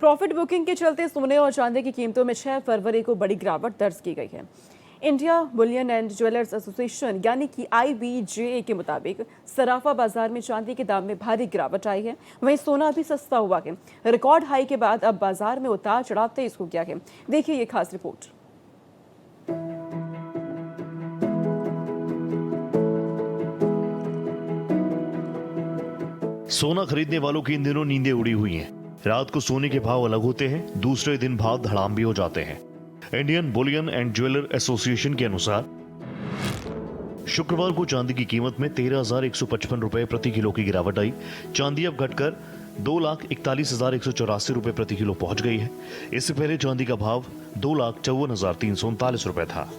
Profit booking के चलते सोने और चांदी की कीमतों में 6 फरवरी को बड़ी गिरावट दर्ज की गई है। India Boolean and jewellers association यानी कि IBJA के मुताबिक सराफा बाजार में चांदी के दाम में भारी गिरावट आई है। वहीं सोना भी सस्ता हुआ है। रिकॉर्ड हाई के बाद अब बाजार में उतार चढ़ाव तेज हो गया है। देखिए ये खास रिपोर्ट। सोना खरीदने वालों की इन दिनों नींदें उड़ी हुई हैं। रात को सोने के भाव अलग होते हैं, दूसरे दिन भाव धड़ाम भी हो जाते हैं। Indian Boolean and jeweller association के अनुसार शुक्रवार को चांदी की कीमत में 13,155 रुपए प्रति किलो की गिरावट आई। चांदी अब घटकर 2,41,184 रुपए प्रति किलो पहुंच गई है। इससे पहले चांदी का भाव 2,54,339 रुपए था।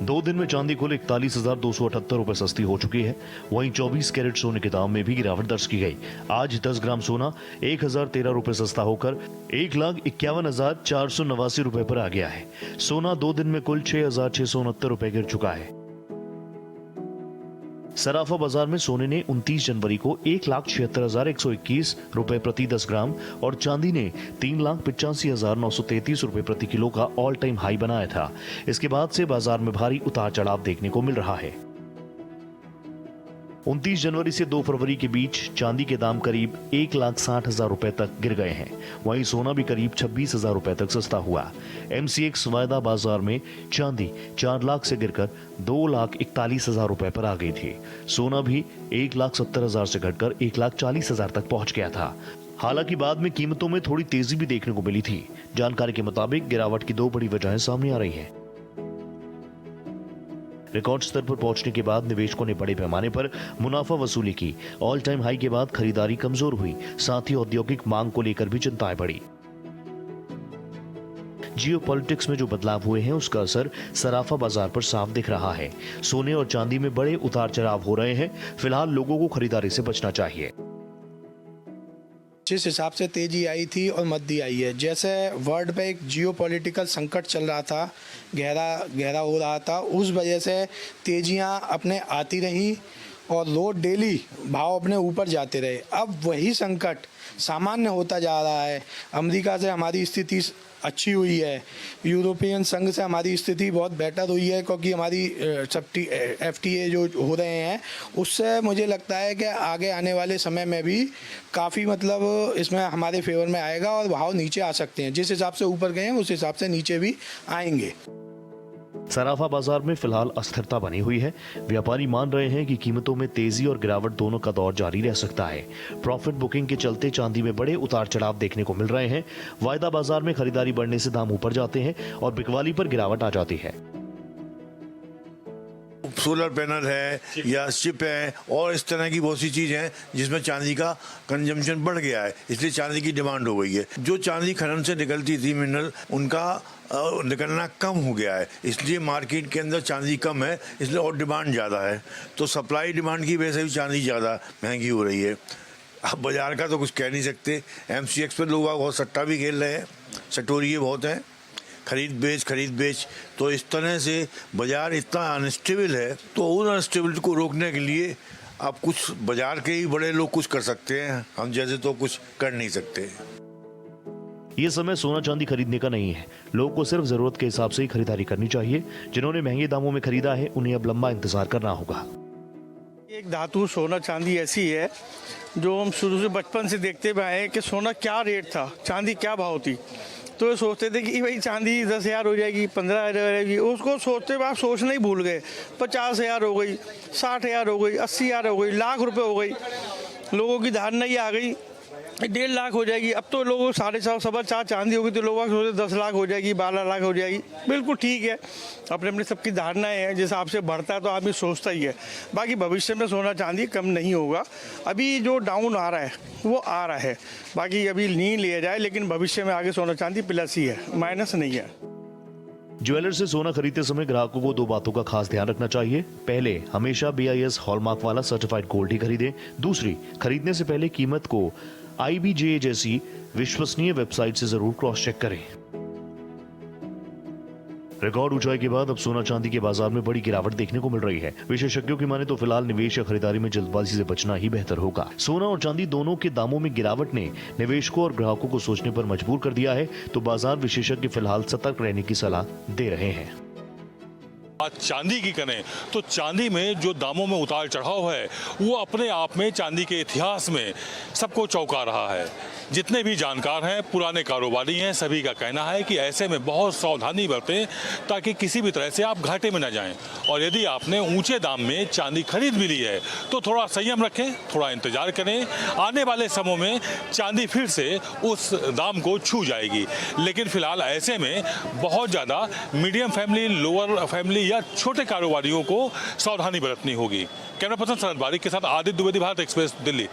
2 दिन में चांदी कुल 41,278 रुपए सस्ती हो चुकी है। वहीं 24 कैरेट सोने के दाम में भी गिरावट दर्ज की गई। आज 10 ग्राम सोना 1,013 रुपए सस्ता होकर 1,51,489 रुपए पर आ गया है। सोना 2 दिन में कुल 6,669 रुपए गिर चुका है। सराफा बाजार में सोने ने 29 जनवरी को 1,76,121 रुपए प्रति 10 ग्राम और चांदी ने 3,85,933 रुपए प्रति किलो का ऑल टाइम हाई बनाया था। इसके बाद से बाजार में भारी उतार चढ़ाव देखने को मिल रहा है। 29 जनवरी से 2 फरवरी के बीच चांदी के दाम करीब 1,60,000 रुपए तक गिर गए हैं। वहीं सोना भी करीब 26,000 रुपए तक सस्ता हुआ। MCX वायदा बाजार में चांदी 4 लाख से गिरकर 2,41,000 रुपए पर आ गई थी। सोना भी 1,70,000 से घटकर 1,40,000 तक पहुंच गया था। हालांकि बाद में कीमतों में थोड़ी तेजी भी देखने को मिली थी। जानकारी के मुताबिक गिरावट की 2 बड़ी वजहें सामने आ रही हैं। रिकॉर्ड स्तर पर पहुंचने के बाद निवेशकों ने बड़े पैमाने पर मुनाफा वसूली की। ऑल टाइम हाई के बाद खरीदारी कमजोर हुई। साथ ही औद्योगिक मांग को लेकर भी चिंताएं बढ़ी। जियोपॉलिटिक्स में जो बदलाव हुए हैं उसका असर सराफा बाजार पर साफ दिख रहा है। सोने और चांदी में बड़े उतार चढ़ाव हो रहे हैं। फिलहाल लोगों को खरीदारी से बचना चाहिए। जिस हिसाब से तेजी आई थी और मंदी आई है, जैसे वर्ल्ड पे एक जियोपॉलिटिकल संकट चल रहा था, गहरा हो रहा था, उस वजह से तेजियां अपने आती रही और रोज डेली भाव अपने ऊपर जाते रहे। अब वही संकट सामान्य होता जा रहा है। अमेरिका से हमारी स्थिति अच्छी हुई है, यूरोपियन संघ से हमारी स्थिति बहुत बेटर हुई है, क्योंकि हमारी FTA जो हो रहे हैं उससे मुझे लगता है कि आगे आने वाले समय में भी काफ़ी इसमें हमारे फेवर में आएगा और भाव नीचे आ सकते हैं। जिस हिसाब से ऊपर गए हैं उस हिसाब से नीचे भी आएंगे। सराफा बाजार में फिलहाल अस्थिरता बनी हुई है। व्यापारी मान रहे हैं कि कीमतों में तेजी और गिरावट दोनों का दौर जारी रह सकता है। प्रॉफिट बुकिंग के चलते चांदी में बड़े उतार चढ़ाव देखने को मिल रहे हैं। वायदा बाजार में खरीदारी बढ़ने से दाम ऊपर जाते हैं और बिकवाली पर गिरावट आ जाती है। सोलर पैनल है या शिप है और इस तरह की बहुत सी चीज़ हैं जिसमें चांदी का कंजम्पशन बढ़ गया है, इसलिए चांदी की डिमांड हो गई है। जो चांदी खनन से निकलती थी मिनरल, उनका निकलना कम हो गया है, इसलिए मार्केट के अंदर चांदी कम है, इसलिए और डिमांड ज़्यादा है। तो सप्लाई डिमांड की वजह से भी चांदी ज़्यादा महंगी हो रही है। अब बाजार का तो कुछ कह नहीं सकते। MCX पर लोग बहुत सट्टा भी खेल रहे हैं, सटोरिये बहुत हैं, खरीद बेच। तो इस तरह से बाजार इतना अनस्टेबल है, तो उन अनस्टेबिलिटी को रोकने के लिए अब कुछ बाजार के ही बड़े लोग कुछ कर सकते हैं, हम जैसे तो कुछ कर नहीं सकते। ये समय सोना चांदी खरीदने का नहीं है। लोगों को सिर्फ जरूरत के हिसाब से ही खरीदारी करनी चाहिए। जिन्होंने महंगे दामों में खरीदा है उन्हें अब लंबा इंतजार करना होगा। एक धातु सोना चांदी ऐसी है जो हम शुरू से बचपन से देखते हुए आए कि सोना क्या रेट था, चांदी क्या भाव थी। तो ये सोचते थे कि भाई चांदी 10,000 हो जाएगी, 15,000 हो जाएगी। उसको सोचते हुए आप सोचना ही भूल गए। 50,000 हो गई, 60,000 हो गई, 80,000 हो गई, लाख रुपए हो गई। लोगों की धारणा ही आ गई 1.5 लाख हो जाएगी। अब तो लोगों 4.5 चांदी होगी तो लोग सोचते 10 लाख हो जाएगी, 12 लाख हो जाएगी। बिल्कुल ठीक है, अपने अपने सबकी धारणाएं हैं। जिस हिसाब से बढ़ता है तो आदमी सोचता ही है। बाकी भविष्य में सोना चांदी कम नहीं होगा। अभी जो डाउन आ रहा है वो आ रहा है, बाकी अभी नहीं लिया जाए, लेकिन भविष्य में आगे सोना चांदी प्लस ही है, माइनस नहीं है। ज्वेलर से सोना खरीदते समय ग्राहकों को 2 बातों का खास ध्यान रखना चाहिए। पहले, हमेशा BIS हॉलमार्क वाला सर्टिफाइड गोल्ड ही खरीदें। दूसरी, खरीदने से पहले कीमत को IBJA जैसी विश्वसनीय वेबसाइट से जरूर क्रॉस चेक करें। रिकॉर्ड ऊंचाई के बाद अब सोना चांदी के बाजार में बड़ी गिरावट देखने को मिल रही है। विशेषज्ञों की माने तो फिलहाल निवेश या खरीदारी में जल्दबाजी से बचना ही बेहतर होगा। सोना और चांदी दोनों के दामों में गिरावट ने निवेशकों और ग्राहकों को सोचने पर मजबूर कर दिया है, तो बाजार विशेषज्ञ फिलहाल सतर्क रहने की सलाह दे रहे हैं। बात चांदी की करें तो चांदी में जो दामों में उतार चढ़ाव है वो अपने आप में चांदी के इतिहास में सबको चौंका रहा है। जितने भी जानकार हैं, पुराने कारोबारी हैं, सभी का कहना है कि ऐसे में बहुत सावधानी बरतें ताकि किसी भी तरह से आप घाटे में न जाएं। और यदि आपने ऊंचे दाम में चांदी खरीद भी ली है तो थोड़ा संयम रखें, थोड़ा इंतजार करें। आने वाले समय में चांदी फिर से उस दाम को छू जाएगी। लेकिन फिलहाल ऐसे में बहुत ज़्यादा मीडियम फैमिली, लोअर फैमिली या छोटे कारोबारियों को सावधानी बरतनी होगी। कैमरा पर्सन सरद बारिक के साथ आदित्य द्विवेदी, भारत एक्सप्रेस, दिल्ली।